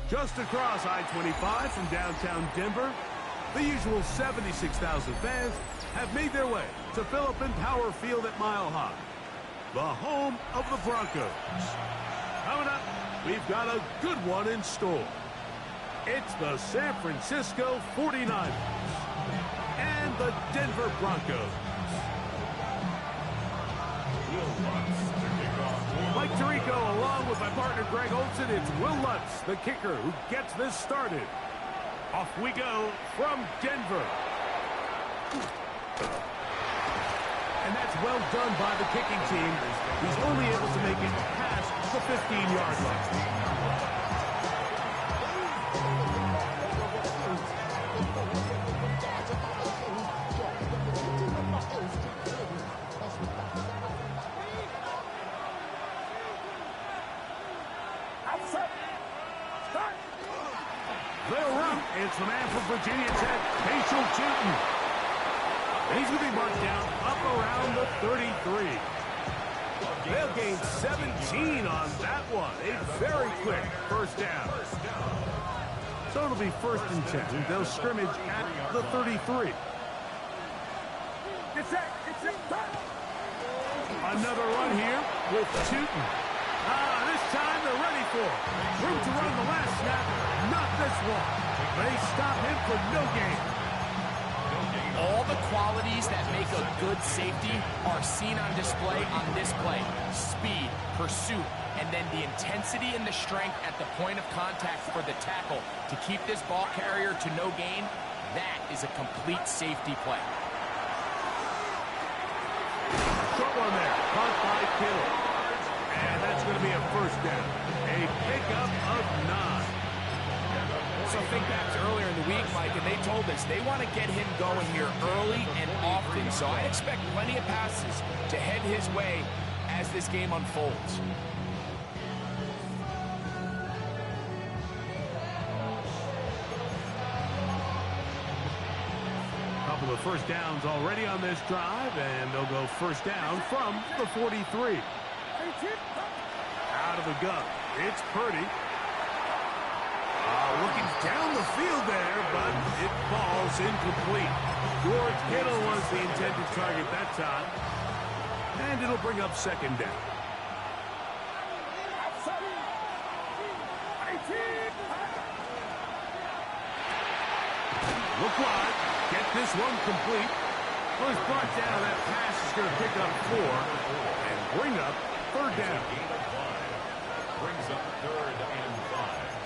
Just across I-25 from downtown Denver, the usual 76,000 fans have made their way to Philip Power Field at Mile High, the home of the Broncos. Coming up, we've got a good one in store. It's the San Francisco 49ers and the Denver Broncos. Mike Tirico, along with my partner Greg Olson, it's Will Lutz, the kicker, who gets this started. Off we go from Denver. And that's well done by the kicking team. He's only able to make it past the 15-yard line. They'll run. It's the man from Virginia Tech, Patriot Chutin. He's going to be marked down up around the 33. They'll gain 17 on that one. A very quick first down. So it'll be 1st and 10. They'll scrimmage at the 33. Another run here with Chutin. This time they're ready for it. Room to run the last snap. Not this one. They stop him for no gain. All the qualities that make a good safety are seen on display on this play. Speed, pursuit, and then the intensity and the strength at the point of contact for the tackle to keep this ball carrier to no gain. That is a complete safety play. Short one there. Caught by Kittle. And that's going to be a first down. A pickup of 9. So think back to earlier in the week, Mike, and they told us they want to get him going here early and often. So I expect plenty of passes to head his way as this game unfolds. Couple of first downs already on this drive, and they'll go first down from the 43. Out of the gun, it's Purdy. Looking down the field there, but it falls incomplete. George Kittle was the intended target that time. And it'll bring up 2nd down. Look wide. Get this one complete. Well, it's brought down. That pass is going to pick up 4 and bring up 3rd down. Brings up 3rd and 5.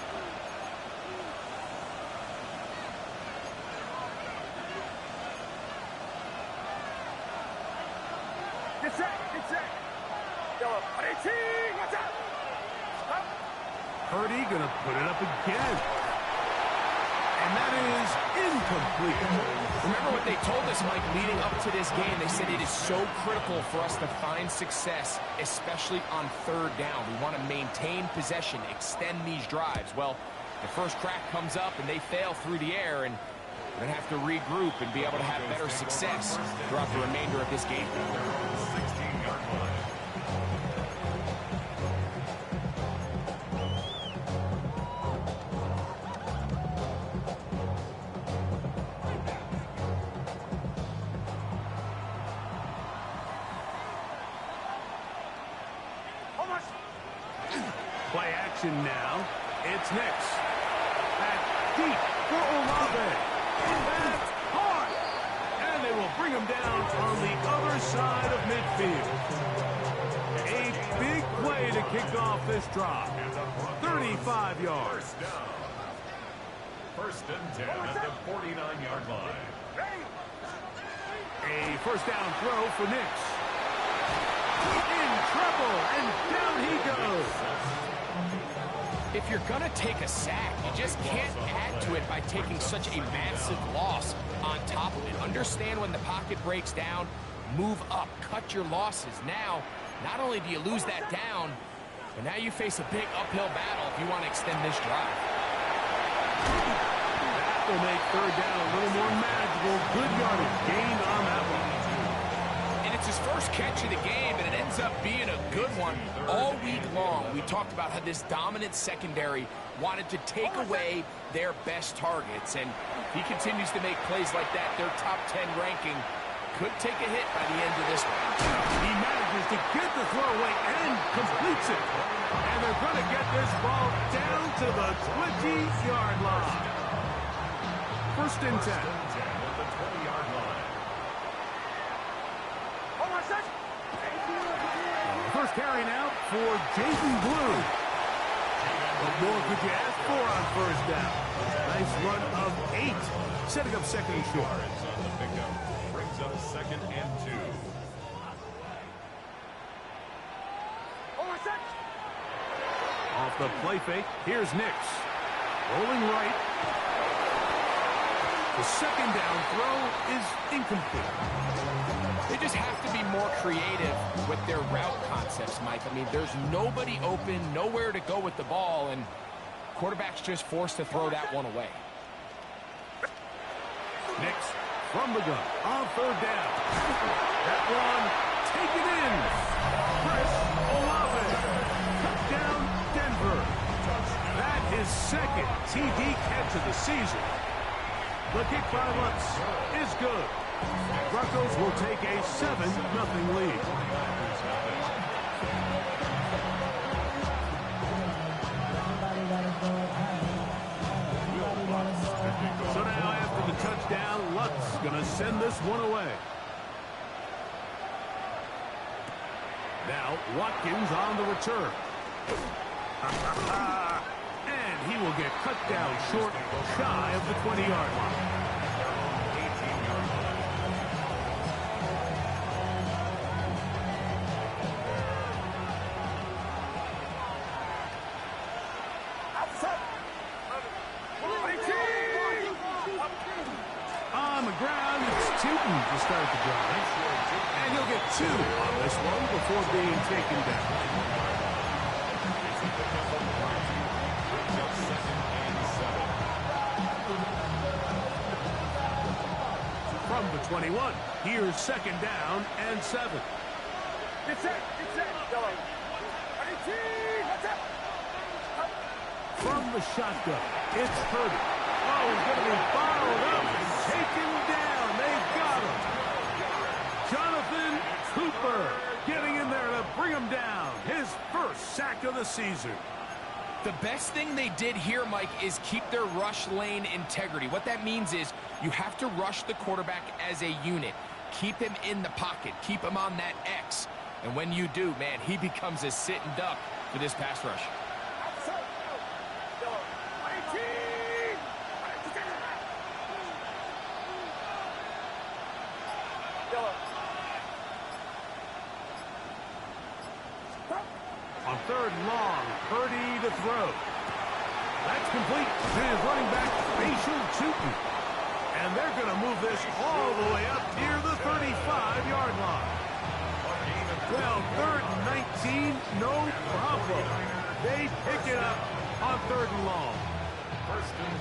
Purdy going to put it up again. And that is incomplete. Remember what they told us, Mike, leading up to this game. They said it is so critical for us to find success, especially on 3rd down. We want to maintain possession, extend these drives. Well, the first crack comes up and they fail through the air, and we're going to have to regroup and be able to have better success throughout the remainder of this game. 16-yard line. Play action now. It's Nix. That's deep for Olave. That's hard. And they will bring him down on the other side of midfield. A big play to kick off this drive. 35 yards. First and 10 at the 49-yard line. A first down throw for Nix. In trouble, and down he goes. If you're going to take a sack, you just can't add to it by taking such a massive loss on top of it. Understand when the pocket breaks down, move up, cut your losses. Now, Not only do you lose that down, but now you face a big uphill battle if you want to extend this drive. That will make third down a little more manageable. Good yardage gained on that one. And it's his first catch of the game, and it ends up being a good one. All week long, we talked about how this dominant secondary wanted to take away their best targets, and he continues to make plays like that. Their top 10 ranking could take a hit by the end of this one. He manages to get the throw away and completes it. And they're going to get this ball down to the 20-yard line. First and 10. At the 20-yard line. First carry now for Jaden Blue. What more could you ask for on first down? Nice run of 8. Setting up second and short. Yards on the pickup. Brings up second and 2. Off the play fake, here's Nix. Rolling right. The second down throw is incomplete. They just have to be more creative with their route concepts, Mike. I mean, there's nobody open, nowhere to go with the ball, and quarterback's just forced to throw that one away. Nix from the gun on third down. That one taken in. Chris Olave. Touchdown, Denver. That is second TD catch of the season. The kick by Lutz is good. Broncos will take a 7-0 lead. So now after the touchdown, Lutz going to send this one away. Now Watkins on the return. And he will get cut down short, shy of the 20-yard line. On the ground, it's Tootin to start the drive. And he'll get 2 on this one before being taken down. From the 21, here's second down and 7. From the shotgun, it's Purdy. Oh, he's going to be fouled up and taken down. They've got him. Jonathan Cooper getting in there to bring him down. His first sack of the season. The best thing they did here, Mike, is keep their rush lane integrity. What that means is you have to rush the quarterback as a unit. Keep him in the pocket. Keep him on that X. And when you do, man, he becomes a sitting duck for this pass rush. On third and long, Purdy to throw. That's complete to his running back, Facial Tootin. And they're going to move this all the way up near the 35-yard line. Well, third and 19, no problem. They pick it up on third and long.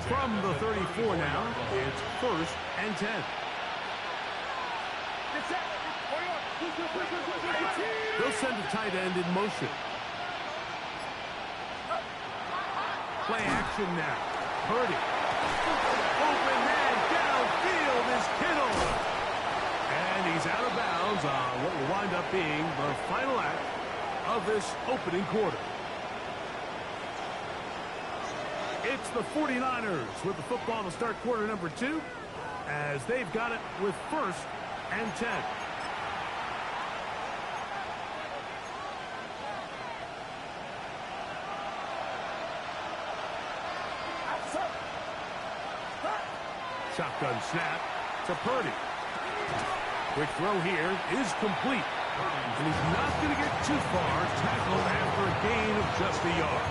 From the 34 now, it's first and 10. They'll send a tight end in motion. Play action now. Purdy. Open man downfield is Kittle. And he's out of bounds on what will wind up being the final act of this opening quarter. It's the 49ers with the football to start quarter number 2 as they've got it with first and 10. Shotgun snap to Purdy. Quick throw here is complete. And he's not going to get too far. Tackled after a gain of just a yard.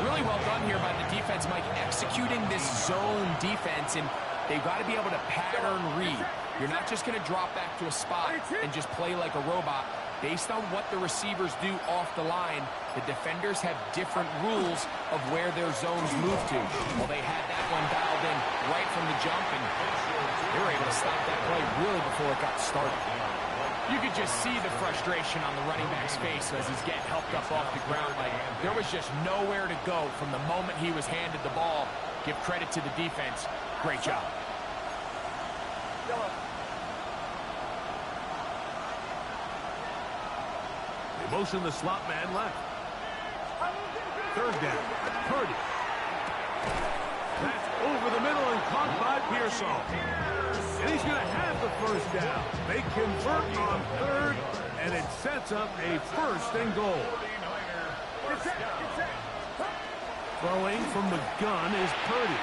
Really well done here by the defense, Mike, executing this zone defense, and they've got to be able to pattern read. You're not just going to drop back to a spot and just play like a robot. Based on what the receivers do off the line, the defenders have different rules of where their zones move to. Well, they had that one dialed in right from the jump, and they were able to stop that play really before it got started. You could just see the frustration on the running back's face as he's getting helped up off the ground. Like, there was just nowhere to go from the moment he was handed the ball. Give credit to the defense. Great job. They motion the slot man left. Third down. Purdy. That's over the middle and caught by Pearsall. And he's going to have the first down. They convert on third, and it sets up a first and goal. Throwing from the gun is Purdy.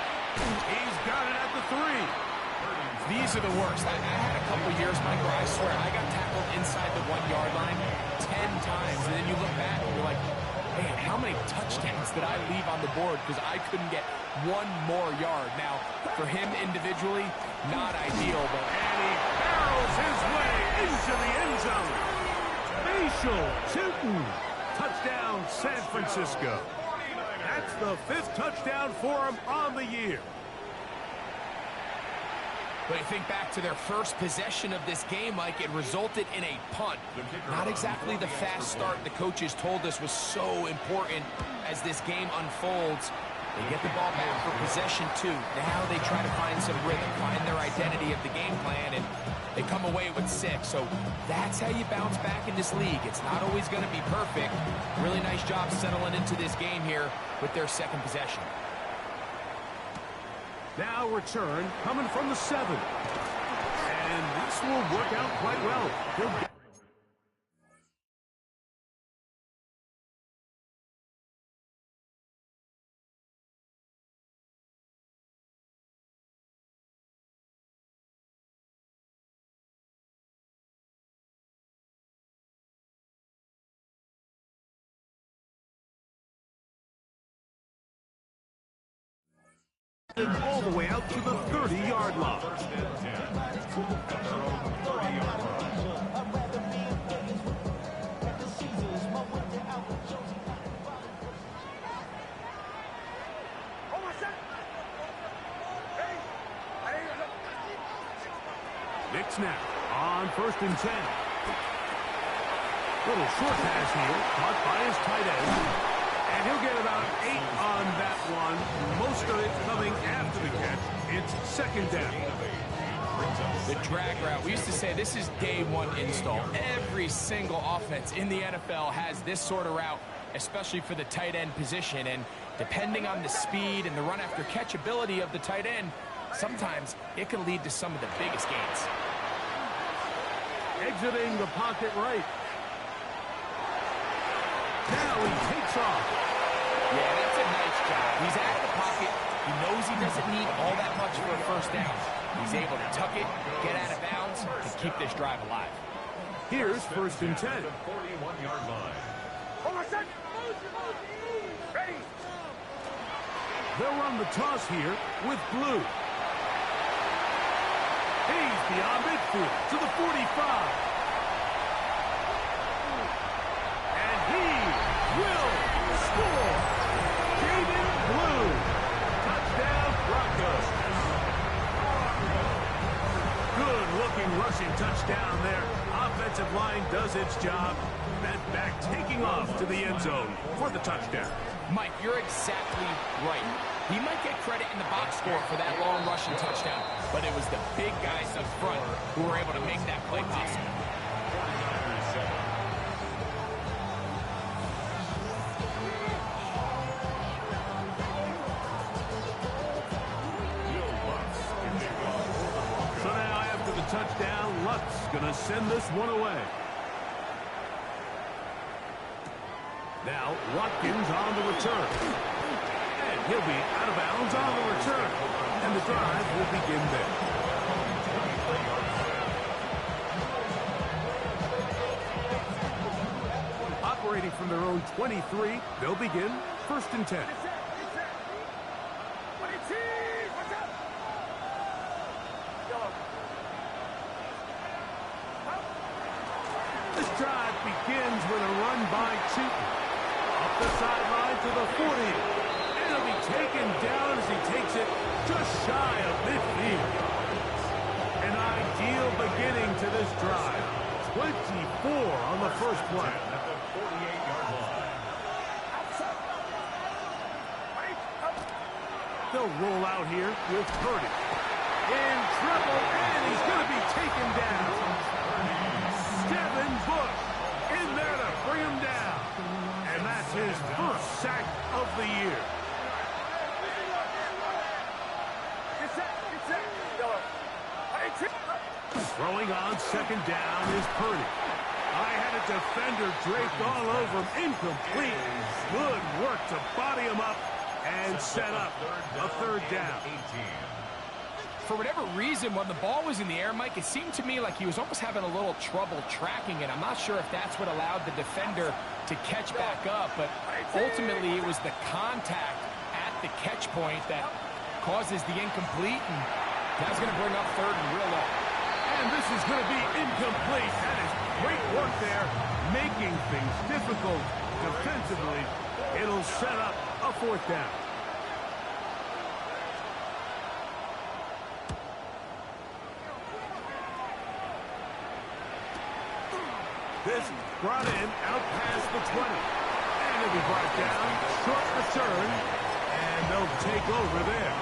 He's got it at the 3. These are the worst. I had a couple years, Mike, where I swear I got tackled inside the 1-yard line 10 times. And then you look back and you're like, man, how many touchdowns did I leave on the board because I couldn't get one more yard? Now, for him individually, not ideal, but... And he barrels his way into the end zone. Facial shooting. Touchdown, San Francisco. That's the 5th touchdown for him on the year. But you think back to their first possession of this game, Mike, it resulted in a punt. Not exactly the fast start the coaches told us was so important as this game unfolds. They get the ball back for possession 2. Now they try to find some rhythm, find their identity of the game plan, and they come away with 6. So that's how you bounce back in this league. It's not always going to be perfect. Really nice job settling into this game here with their second possession. Now return coming from the 7. And this will work out quite well. He'll get all the way out to the 30-yard line. Nick snap on 1st and 10. Little short pass here, caught by his tight end. And he'll get about 8 on that one. Most of it coming after the catch. It's 2nd down. The drag route. We used to say this is day 1 install. Every single offense in the NFL has this sort of route, especially for the tight end position. And depending on the speed and the run after catch ability of the tight end, sometimes it can lead to some of the biggest gains. Exiting the pocket right. Now he takes off. Yeah, that's a nice job. He's out of the pocket. He knows he doesn't need all that much for a first down. He's able to tuck it, get out of bounds, and keep this drive alive. Here's 1st and 10. 41-yard line. They'll run the toss here with Blue. He's beyond midfield to the 45. Will score. Jaden Blue. Touchdown, Broncos. Good-looking rushing touchdown there. Offensive line does its job. That back taking off to the end zone for the touchdown. Mike, you're exactly right. He might get credit in the box score for that long rushing touchdown, but it was the big guys up front who were able to make that play possible. Touchdown, Lutz gonna send this one away. Now Watkins on the return. And he'll be out of bounds on the return. And the drive will begin there. Operating from their own 23, they'll begin 1st and 10. by Cheaton. Up the sideline to the 40. And he'll be taken down as he takes it just shy of midfield. An ideal beginning to this drive. 24 on the first play. At the 48-yard line. They'll roll out here with Purdy. In trouble, and he's going to be taken down. Devin Bush in there to bring him down. And that's his first sack of the year. Throwing on second down is Purdy. I had a defender draped all over him. Incomplete. Good work to body him up and set up a third down. For whatever reason, when the ball was in the air, Mike, it seemed to me like he was almost having a little trouble tracking it. I'm not sure if that's what allowed the defender to catch back up, but ultimately it was the contact at the catch point that causes the incomplete, and that's going to bring up third and real low. And this is going to be incomplete. That is great work there, making things difficult defensively. It'll set up a fourth down. This brought in out past the 20. And it'll be brought down, short return, and they'll take over there.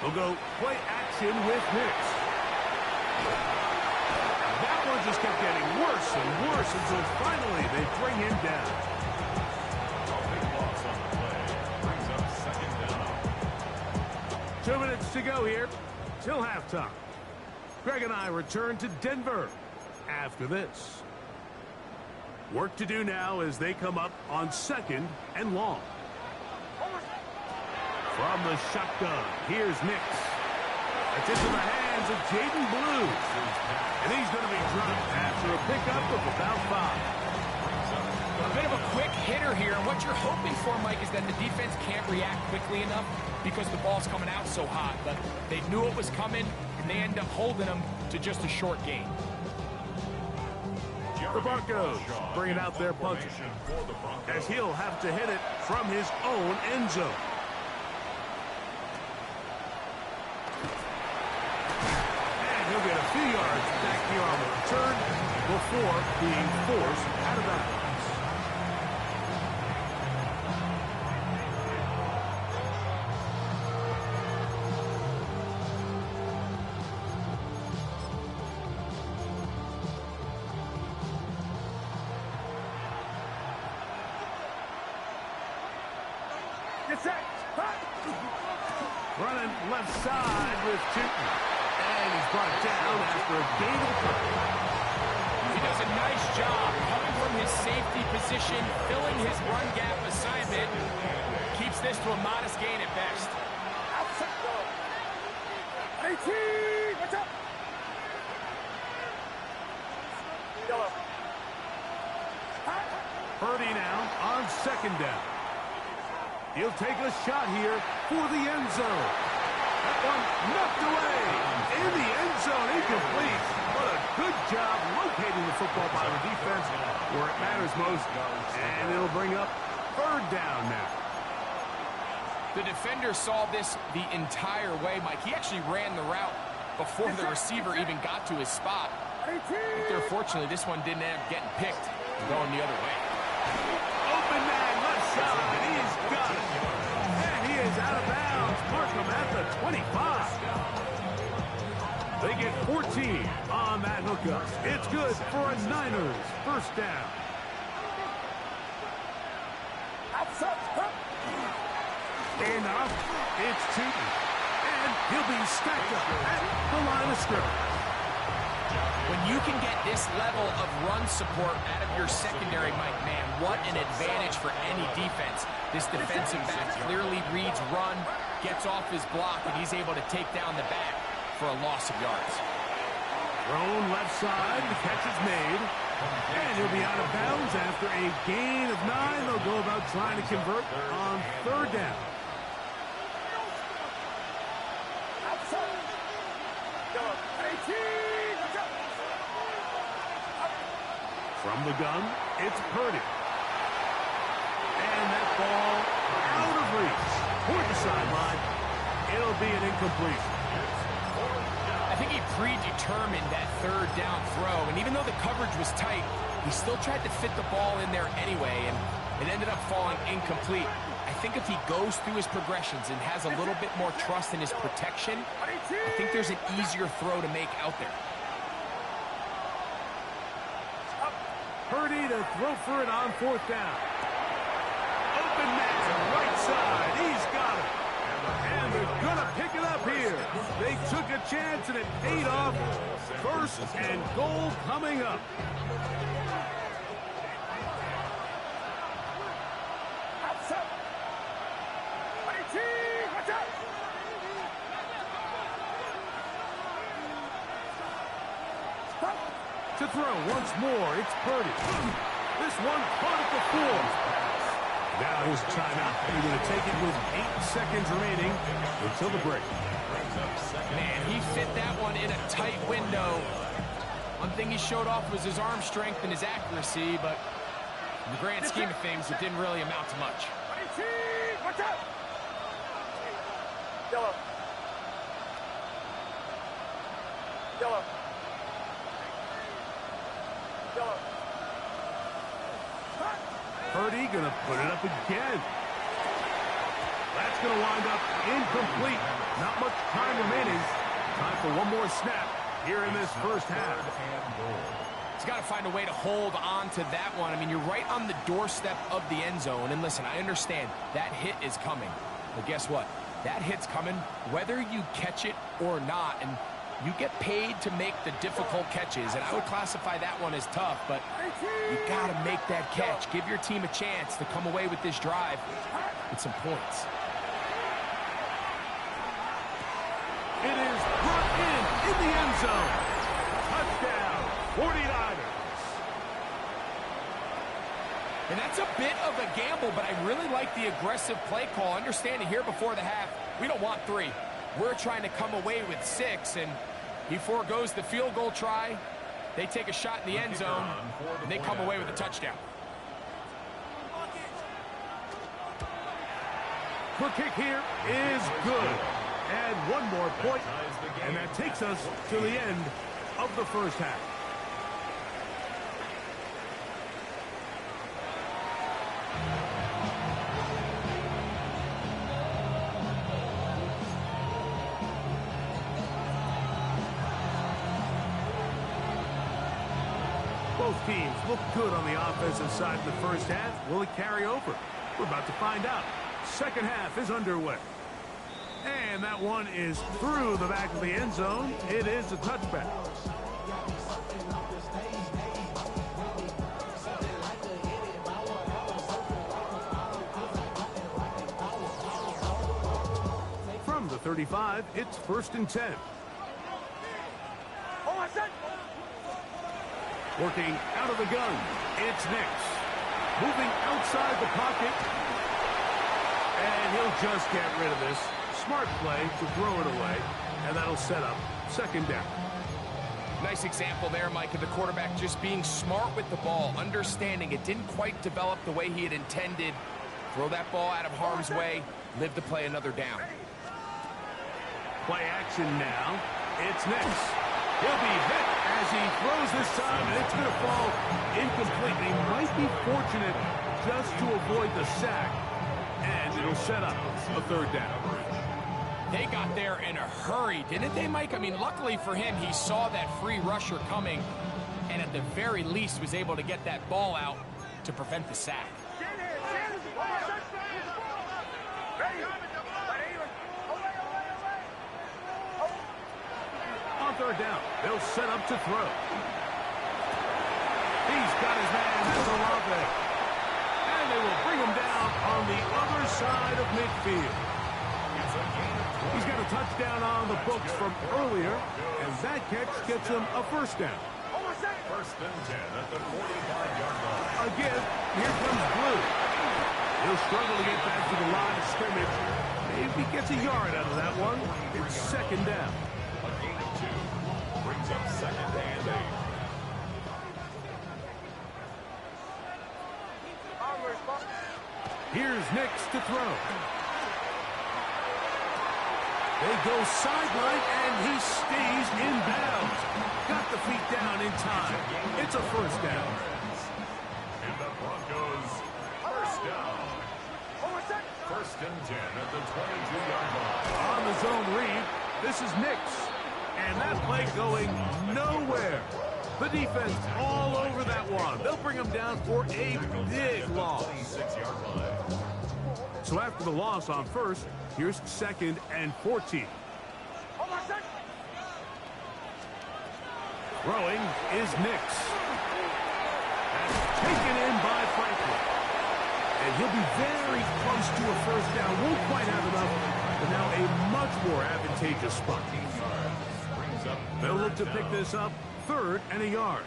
We'll go play action with Hicks. That one just kept getting worse and worse until finally they bring him down. A big loss on the play. Brings up second down. 2 minutes to go here till halftime. Greg and I return to Denver after this. Work to do now as they come up on second and long. From the shotgun, here's Nix. That's into the hands of Jaden Blue. And he's going to be dropped after a pickup of about 5. A bit of a quick hitter here, and what you're hoping for, Mike, is that the defense can't react quickly enough because the ball's coming out so hot. But they knew it was coming, and they end up holding them to just a short gain. The Broncos bringing out their punter, as he'll have to hit it from his own end zone. He'll get a few yards back here on the return before being forced out of bounds. Running left side with Cheaton. And he's brought down after a gain of a couple. He does a nice job coming from his safety position, filling his run gap assignment. Keeps this to a modest gain at best. Purdy now on second down. He'll take a shot here for the end zone. That one knocked away. In the end zone, incomplete. But a good job locating the football by the defense where it matters most. And it'll bring up third down now. The defender saw this the entire way, Mike. He actually ran the route before the receiver even got to his spot. Unfortunately, this one didn't end up getting picked and going the other way. Open man left side. He's got it. And he is out of bounds. Markham at the 25. They get 14 on that hookup. It's good for a Niners first down. Enough. It's Cheaton. And he'll be stacked up at the line of scrimmage. When you can get this level of run support out of your secondary, Mike, man, what an advantage for any defense. This defensive back clearly reads run, gets off his block, and he's able to take down the back for a loss of yards. Thrown left side, the catch is made. And he'll be out of bounds after a gain of 9. They'll go about trying to convert on third down. From the gun, it's Purdy. And that ball out of reach. Toward the sideline. It'll be an incompletion. I think he predetermined that third down throw, and even though the coverage was tight, he still tried to fit the ball in there anyway, and it ended up falling incomplete. I think if he goes through his progressions and has a little bit more trust in his protection, I think there's an easier throw to make out there. Purdy to throw for it on fourth down. Open man, right side. He's got it. And they're going to pick it up here. They took a chance, and it paid off. First and goal coming up. To throw once more, it's Purdy. This one caught at the 4. Now his timeout. He's going to take it with 8 seconds remaining until the break. Man, he fit that one in a tight window. One thing he showed off was his arm strength and his accuracy, but in the grand scheme of things, it didn't really amount to much. Yellow. Yellow. Purdy going to put it up again. That's going to wind up incomplete. Not much time remaining. Time for one more snap here in this first half. He's got to find a way to hold on to that one. I mean, you're right on the doorstep of the end zone. And listen, I understand that hit is coming. But guess what? That hit's coming whether you catch it or not. And you get paid to make the difficult catches, and I would classify that one as tough, but you got to make that catch. Give your team a chance to come away with this drive with some points. It is brought in the end zone. Touchdown, 49ers. And that's a bit of a gamble, but I really like the aggressive play call. Understanding here before the half, we don't want 3. We're trying to come away with 6, and he forgoes the field goal try. They take a shot in the end zone, and they come away with a touchdown. Quick kick here is good. And one more point, and that takes us to the end of the first half. Both teams look good on the offensive side in the first half. Will it carry over? We're about to find out. Second half is underway. And that one is through the back of the end zone. It is a touchback. From the 35, it's 1st and 10. Working out of the gun, it's Nix. Moving outside the pocket. And he'll just get rid of this. Smart play to throw it away. And that'll set up 2nd down. Nice example there, Mike, of the quarterback just being smart with the ball, understanding it didn't quite develop the way he had intended. Throw that ball out of harm's way, live to play another down. Play action now. It's Nix. He'll be hit as he throws this time, and it's going to fall incomplete. They might be fortunate just to avoid the sack, and it'll set up a 3rd down. They got there in a hurry, didn't they, Mike? I mean, luckily for him, he saw that free rusher coming, and at the very least was able to get that ball out to prevent the sack. On 3rd down, they'll set up to throw. He's got his man, that's Olave. And they will bring him down on the other side of midfield. He's got a touchdown on the books from earlier, and that catch gets him a 1st down. First and 10 at the 45-yard line. Again, here comes Blue. He'll struggle to get back to the line of scrimmage. Maybe gets a yard out of that one. It's second down. A gain of 2 brings up second and 8. Here's Nix to throw. They go sideline, and he stays in bounds. Got the feet down in time. It's a first down. And the Broncos first down. First and 10 at the 22-yard line. On the zone read, this is Nix. And that play going nowhere. The defense all over that one. They'll bring him down for a big loss. 26-yard line. So after the loss on first, here's second and 14. Throwing is Nix. That's taken in by Franklin. And he'll be very close to a first down. Won't quite have enough, but now a much more advantageous spot. They'll look to pick this up, third and a yard.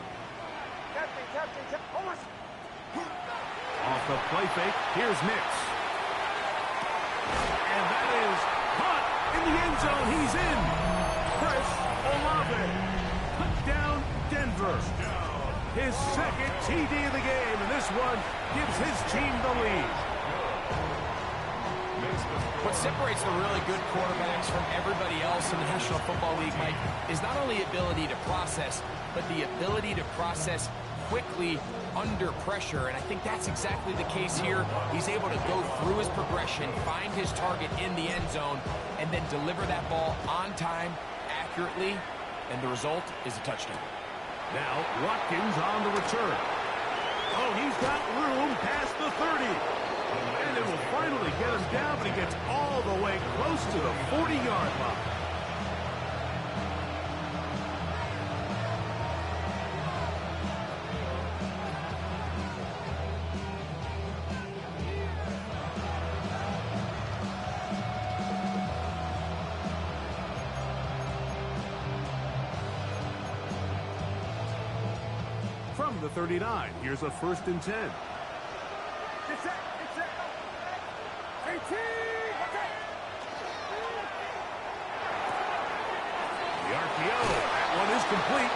Off the play fake, here's Nix. And that is caught in the end zone. He's in. Chris Olave. Touchdown, Denver. His second TD of the game, and this one gives his team the lead. What separates the really good quarterbacks from everybody else in the National Football League, Mike, is not only ability to process, but the ability to process quickly under pressure, and I think that's exactly the case here. He's able to go through his progression, find his target in the end zone, and then deliver that ball on time, accurately, and the result is a touchdown. Now, Watkins on the return. Oh, he's got room past the 30. And it will finally get him down, but he gets all the way close to the 40-yard line. From the 39, here's a first and 10. The RPO, that one is complete.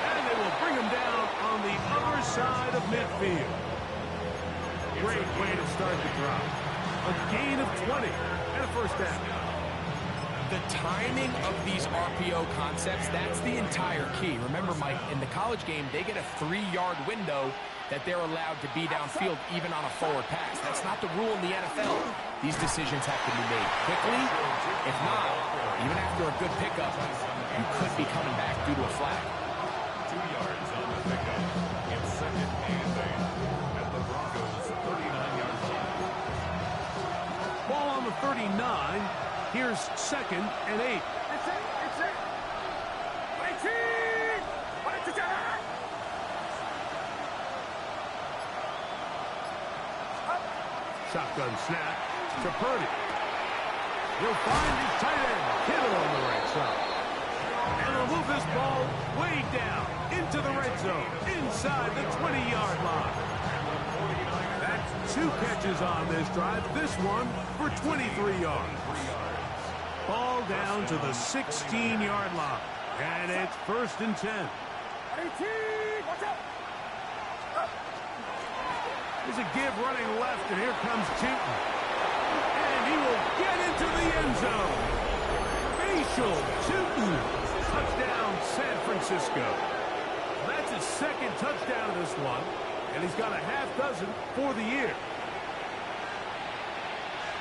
And they will bring him down on the other side of midfield. Great way to start the drive. A gain of 20 and a first down. The timing of these RPO concepts, that's the entire key. Remember, Mike, in the college game, they get a 3-yard window that they're allowed to be downfield even on a forward pass. That's not the rule in the NFL. These decisions have to be made quickly. If not, even after a good pickup, you could be coming back due to a flag. 2 yards on the pickup. It's second and 8 at the Broncos' 39-yard line. Ball on the 39. Here's second and 8. Shotgun snap to Purdy. He'll find his tight end, Kittle on the right side. And he'll move this ball way down into the red zone, inside the 20-yard line. That's 2 catches on this drive. This one for 23 yards. Ball down to the 16-yard line. And it's first and 10. There's a give running left, and here comes Tootin. And he will get into the end zone. Facial Tootin. Touchdown, San Francisco. That's his second touchdown of this one, and he's got a half dozen for the year.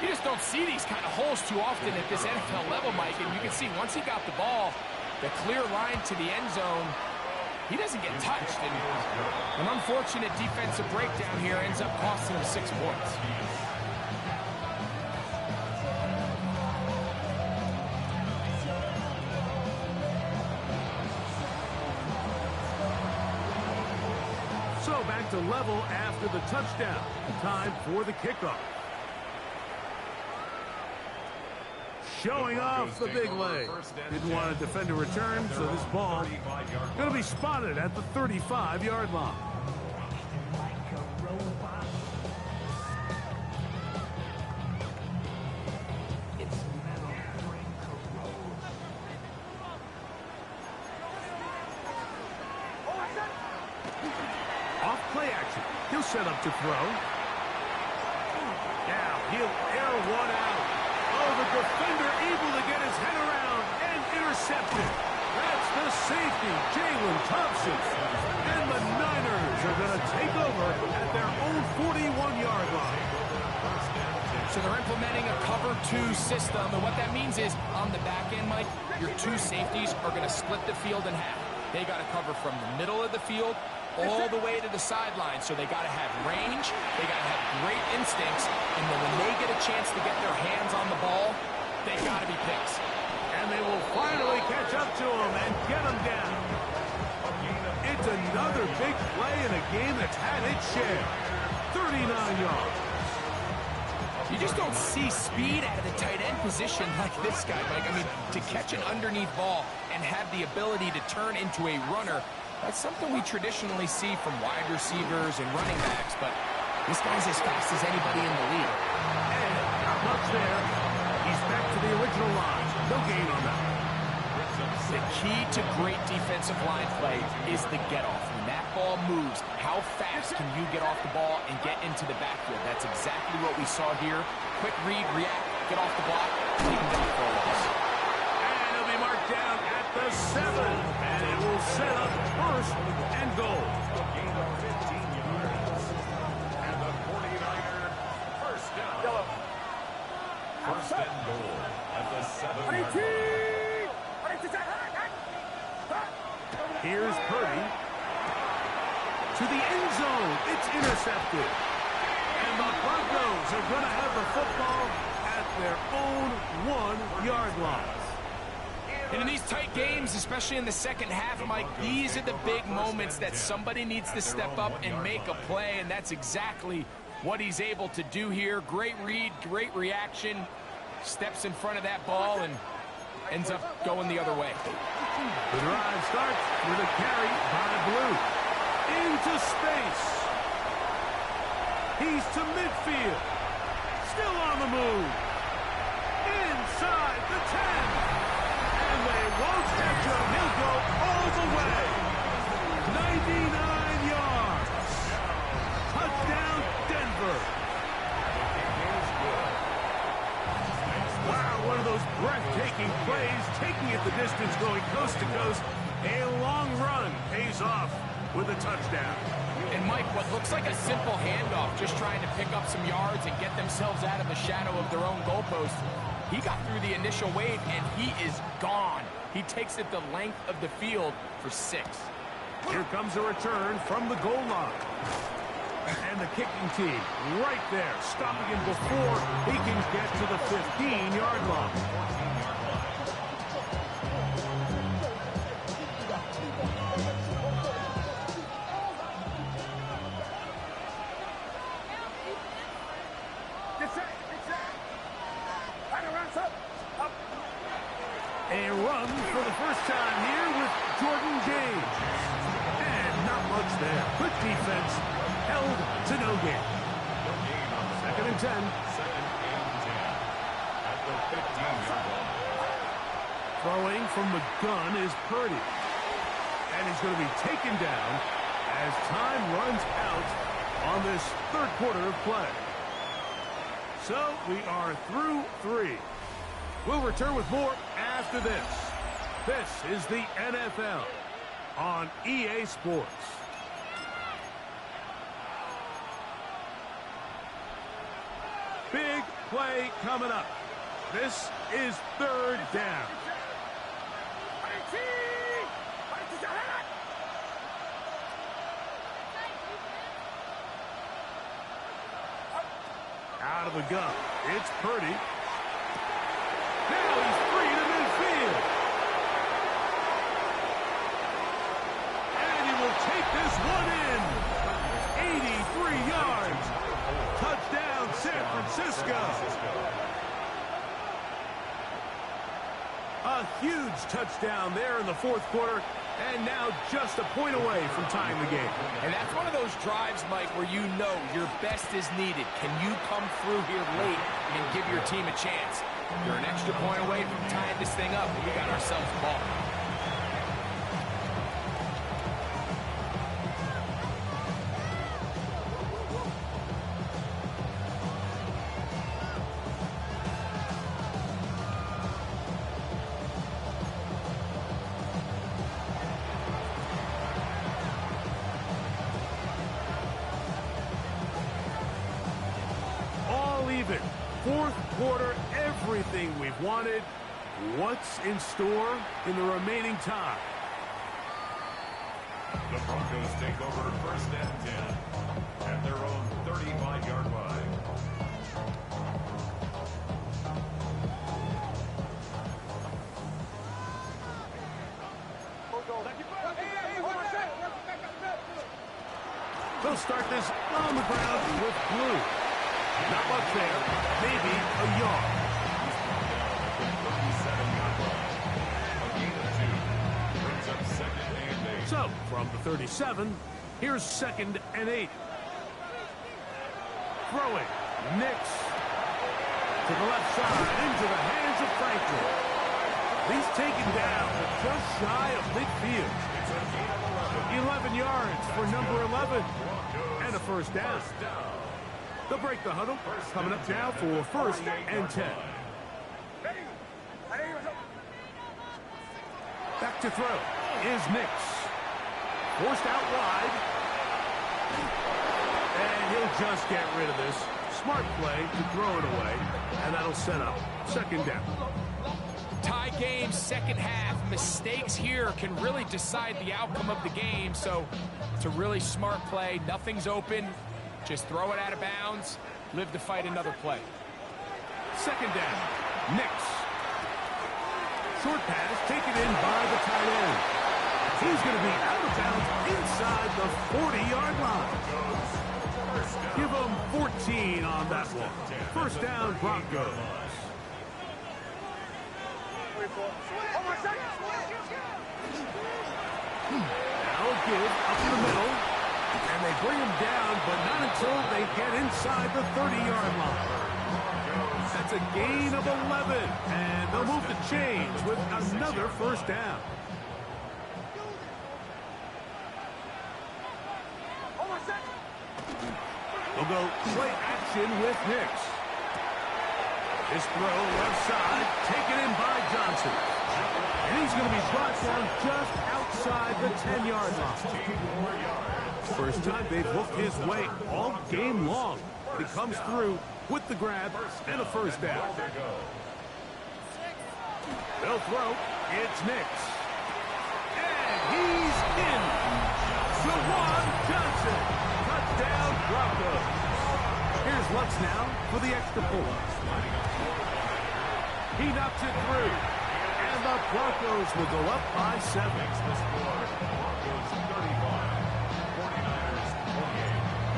You just don't see these kind of holes too often at this NFL level, Mike, and you can see once he got the ball, the clear line to the end zone, he doesn't get touched, and an unfortunate defensive breakdown here ends up costing him 6 points. So back to level after the touchdown. Time for the kickoff. showing off the big leg. Didn't want a defender return, so this ball going to be spotted at the 35-yard line. Off play action. He'll set up to throw. Now he'll air one out. Oh, the defender able to get his head around and intercepted. That's the safety, Jalen Thompson. And the Niners are going to take over at their own 41-yard line. So they're implementing a cover 2 system, and what that means is on the back end, Mike, your 2 safeties are going to split the field in half. They got to cover from the middle of the field all the way to the sideline, so they got to have range, they got to have great instincts, and then when they get a chance to get their hands on the ball, they got to be picks. And they will finally catch up to him and get him down. It's another big play in a game that's had its share. 39 yards. You just don't see speed out of the tight end position like this guy, Mike. I mean, to catch an underneath ball and have the ability to turn into a runner, that's something we traditionally see from wide receivers and running backs, but this guy's as fast as anybody in the league. And not much there. He's back to the original line. No gain on that. The key to great defensive line play is the get-off. When that ball moves, how fast can you get off the ball and get into the backfield? That's exactly what we saw here. Quick read, react, get off the block, take him down for a loss. And he'll be marked down at the 7. And it will set up first and goal. Gain of 15 yards. And the 49er first down. Yellow. First and goal at the 7-yard line. Here's Purdy. To the end zone. It's intercepted. And the Broncos are going to have the football at their own 1-yard line. And in these tight games, especially in the second half, Mike, these are the big moments that somebody needs to step up and make a play, and that's exactly what he's able to do here. Great read, great reaction, steps in front of that ball and ends up going the other way. The drive starts with a carry by Blue. Into space. He's to midfield. Still on the move. Inside the 10. And they won't catch him. He'll go all the way. 99 yards. Touchdown, Denver. Wow, one of those breathtaking plays, taking it the distance, going coast to coast. A long run pays off with a touchdown. And Mike, what looks like a simple handoff, just trying to pick up some yards and get themselves out of the shadow of their own goalpost. He got through the initial wave, and he is gone. He takes it the length of the field for 6. Here comes a return from the goal line. And the kicking team right there, stopping him before he can get to the 15-yard line. A run for the first time here with Jordan James. And not much there. Good defense. Held to no gain. Second and 10. Second and 10 at the 15-yard line. Throwing from the gun is Purdy. And he's going to be taken down as time runs out on this third quarter of play. So we are through 3. We'll return with more after this. This is the NFL on EA Sports. Big play coming up. This is third down. Out of the gun. It's Purdy. Now he's free to midfield. And he will take this one in. 83 yards. Touchdown, San Francisco. A huge touchdown there in the fourth quarter, and now just a point away from tying the game. And that's one of those drives, Mike, where you know your best is needed. Can you come through here late and give your team a chance? You're an extra point away from tying this thing up, and we got ourselves a ball. Even. Fourth quarter, everything we've wanted. What's in store in the remaining time? The Broncos take over first and 10 at their own 35-yard line. They'll start this on the ground with blue. Not much there. Maybe a yard. So, from the 37, here's 2nd and 8. Throwing. Nix. To the left side. Into the hands of Franklin. He's taken down just shy of midfield. 11 yards for number 11. And a first down. They'll break the huddle. Coming up now for 1st and 10. Back to throw is Nix. Forced out wide. And he'll just get rid of this. Smart play to throw it away. And that'll set up 2nd down. Tie game, second half. Mistakes here can really decide the outcome of the game. So it's a really smart play. Nothing's open. Just throw it out of bounds. Live to fight another play. 2nd down. Nix. Short pass taken in by the tight end. He's going to be out of bounds inside the 40-yard line. Give him 14 on that one. 1st down, Broncos. Now a give up the middle. And they bring him down, but not until they get inside the 30-yard line. That's a gain of 11. And they'll move the chains with another 1st down. They'll go play action with Nix. His throw left side, taken in by Johnson. And he's going to be brought down just outside the 10-yard line. First time they've hooked his way all game long. He comes through with the grab and a 1st down. They'll throw. It's Nix. And he's in. Jawan Johnson. Touchdown, Broncos. Here's Lutz now for the extra point. He knocks it through. And the Broncos will go up by 7.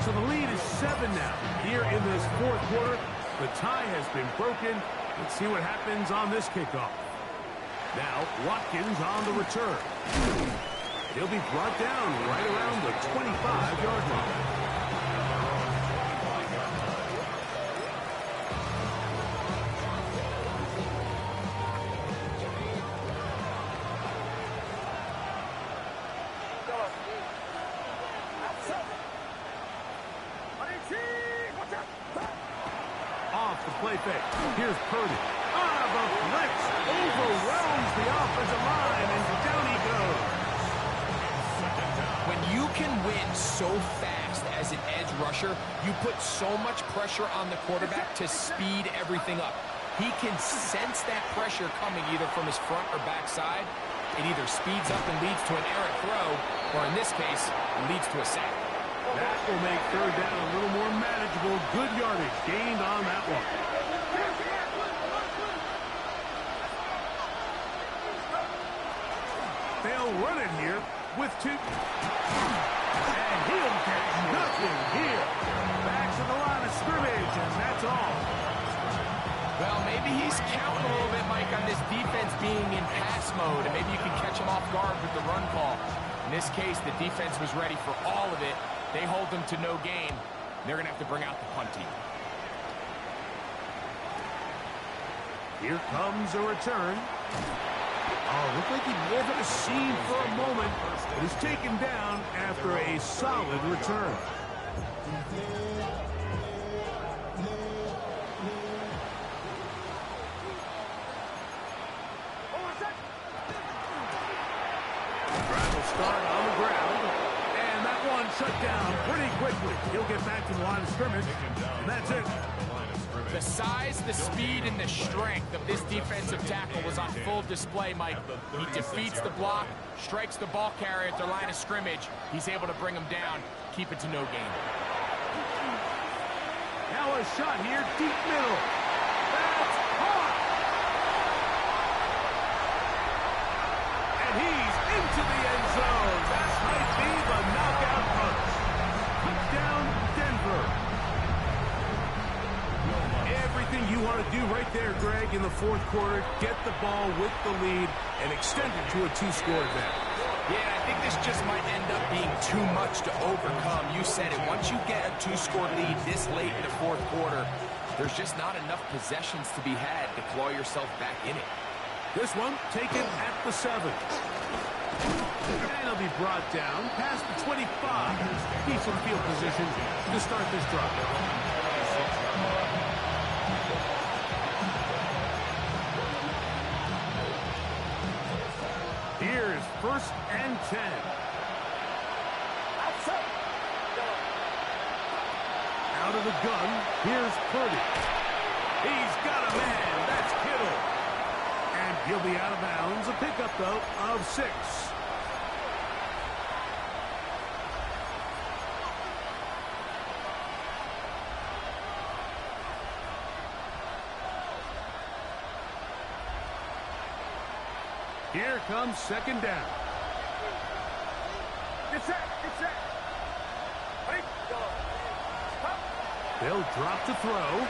So the lead is 7 now. Here in this fourth quarter, the tie has been broken. Let's see what happens on this kickoff. Now, Watkins on the return. He'll be brought down right around the 25-yard line. Play fake. Here's Purdy. The blitz overwhelms the offensive line, and down he goes. When you can win so fast as an edge rusher, you put so much pressure on the quarterback to speed everything up. He can sense that pressure coming either from his front or back side. It either speeds up and leads to an errant throw, or in this case, leads to a sack. That will make 3rd down a little more manageable. Good yardage gained on that one. They'll run it here with 2. And he'll get nothing here. Back to the line of scrimmage, and that's all. Well, maybe he's counting a little bit, Mike, on this defense being in pass mode, and maybe you can catch him off guard with the run call. In this case, the defense was ready for all of it. They hold them to no gain. They're going to have to bring out the punt team. Here comes a return. Oh, looked like he may have hit a seam for a moment, but is taken down after a solid return. Drive will start on the ground, and that one shut down pretty quickly. He'll get back to the line of scrimmage, and that's it. The size, the speed, and the strength of this defensive tackle was on full display, Mike. He defeats the block, strikes the ball carrier at the line of scrimmage. He's able to bring him down, keep it to no gain. Now a shot here, deep middle. That's hot! And he's into the end zone. That might be the knockout punch. Touchdown, Denver. Everything you want to do right there, Greg, in the fourth quarter. Get the ball with the lead and extend it to a two-score advantage. Yeah, I think this just might end up being too much to overcome. You said it. Once you get a two-score lead this late in the fourth quarter, there's just not enough possessions to be had to claw yourself back in it. This one taken at the 7. And he'll be brought down past the 25. Decent field position to start this drive. Here's 1st and 10. Out of the gun, here's Purdy. He's got a man, that's Kittle. And he'll be out of bounds. A pickup, though, of 6. Here comes 2nd down. Get set, get set. Ready, go. Stop. They'll drop to throw.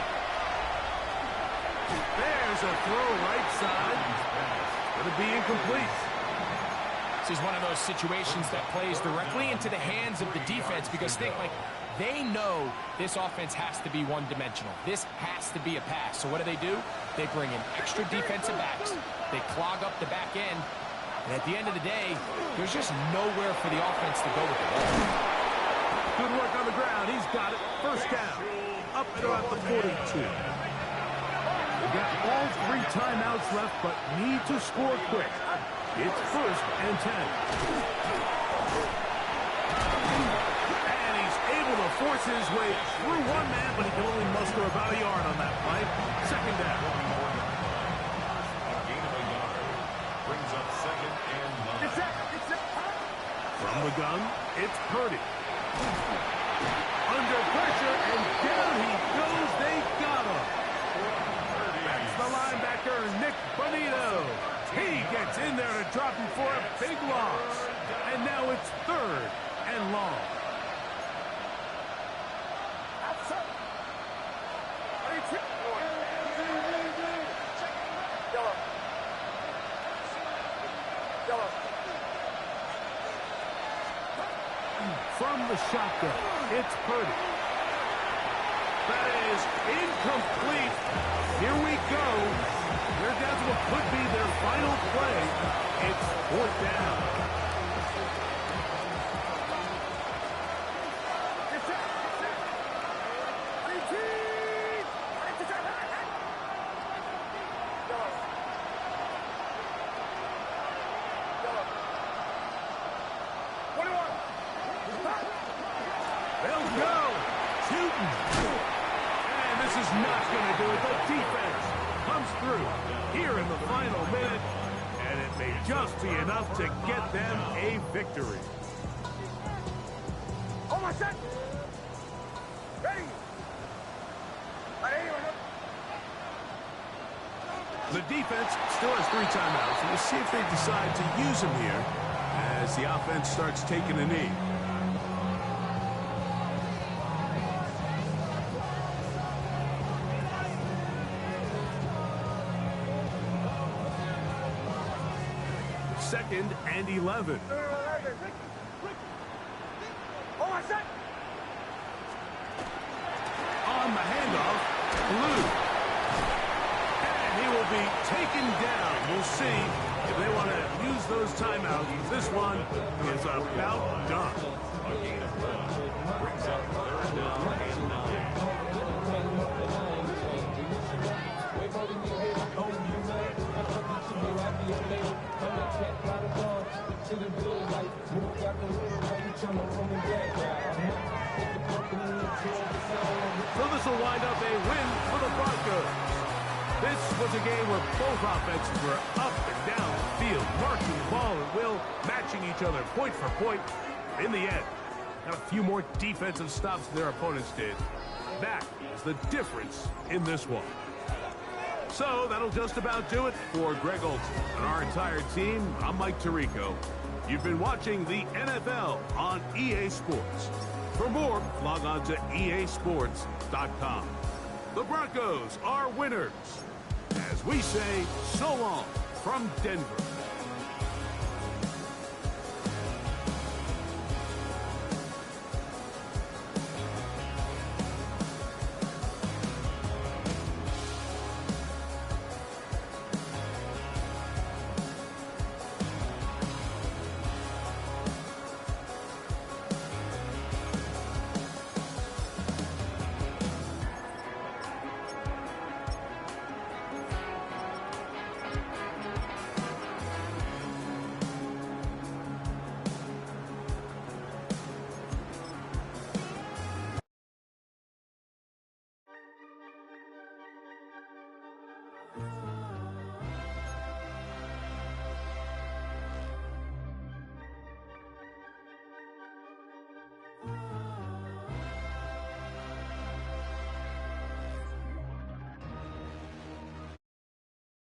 There's a throw right side. Going to be incomplete. This is one of those situations that plays directly into the hands of the defense because they know this offense has to be one-dimensional. This has to be a pass. So what do? They bring in extra defensive backs. They clog up the back end. And at the end of the day, there's just nowhere for the offense to go with the ball. Good work on the ground. He's got it. 1st down. Up and around the 42. We've got all 3 timeouts left, but need to score quick. It's 1st and 10. And he's able to force his way through one man, but he can only muster about a yard on that play. 2nd down. Gain of a yard. Brings up 2nd and 9. Get set, get set. From the gun, it's Purdy. Under pressure, and down he goes. They got him. That's the linebacker, Nick Bonito. He gets in there to drop him for a big loss. And now it's 3rd and long. Outside. Ready, trip. Yellow. Yellow. From the shotgun, it's Purdy. That is incomplete. Here we go. They're down to what could be their final play. It's 4th down. Get set, get set. Ready, team. Ready to set. Yellow. Yellow. 21. They'll go. Shooting. And this is not going to do it. The defense comes through here in the final minute. And it may just be enough to get them a victory. Hold my set. Ready. Ready. The defense still has 3 timeouts. We'll see if they decide to use them here as the offense starts taking a knee. 2nd and 11. On the handoff, Lou. And he will be taken down. We'll see if they want to use those timeouts. This one is about done. Brings up 3rd down and 9. So this will wind up a win for the Broncos. This was a game where both offenses were up and down the field, marking the ball at will, matching each other point for point. In the end, got a few more defensive stops than their opponents did. That is the difference in this one. So that'll just about do it for Greg Olsen and our entire team. I'm Mike Tirico. You've been watching the NFL on EA Sports. For more, log on to easports.com. The Broncos are winners. As we say, so long from Denver.